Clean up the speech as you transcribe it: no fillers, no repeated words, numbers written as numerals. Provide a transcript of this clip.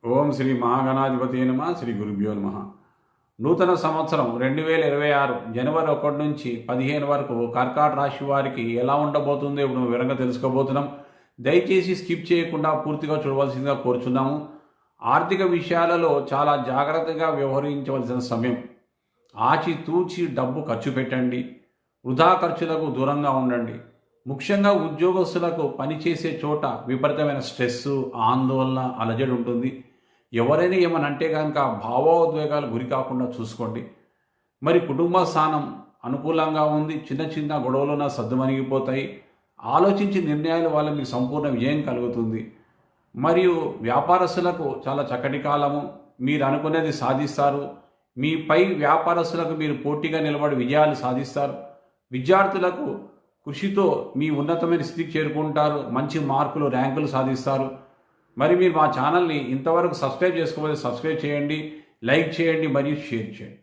ఓం శ్రీ మహాగణాధిపతి నమ శ్రీ గురుభ్యో నమ. నూతన సంవత్సరం 2026 జనవరి 1 నుంచి 15 వరకు కర్కాటక రాశి వారికి ఎలా ఉండబోతుందో ఇప్పుడు వివరంగా తెలుసుకోబోతున్నాం. దయచేసి స్కిప్ చేయకుండా పూర్తిగా చూడవలసిందిగా కోరుచున్నాము. ఆర్థిక విషయాలలో చాలా జాగ్రత్తగా వ్యవహరించవలసిన సమయం. ఆచితూచి డబ్బు ఖర్చు పెట్టండి. వృధా ఖర్చులకు దూరంగా ఉండండి. ముఖ్యంగా ఉద్యోగస్తులకు పనిచేసే చోట విపరీతమైన స్ట్రెస్, ఆందోళన, అలజడి ఉంటుంది. ఎవరైనా ఏమని అంటే కనుక భావోద్వేగాలు గురి కాకుండా చూసుకోండి. మరి కుటుంబ స్థానం అనుకూలంగా ఉంది. చిన్న చిన్న గొడవలున్న సద్దుమణిగిపోతాయి. ఆలోచించి నిర్ణయాల వల్ల మీకు సంపూర్ణ విజయం కలుగుతుంది. మరియు వ్యాపారస్తులకు చాలా చక్కటి కాలము. మీరు అనుకునేది సాధిస్తారు. మీ పై వ్యాపారస్తులకు మీరు పోటీగా నిలబడి విజయాలు సాధిస్తారు. విద్యార్థులకు కృషితో మీ ఉన్నతమైన స్థితికి చేరుకుంటారు. మంచి మార్కులు, ర్యాంకులు సాధిస్తారు. మరి మీరు మా ఛానల్ని ఇంతవరకు సబ్స్క్రైబ్ చేసుకోకపోతే సబ్స్క్రైబ్ చేయండి, లైక్ చేయండి మరియు షేర్ చేయండి.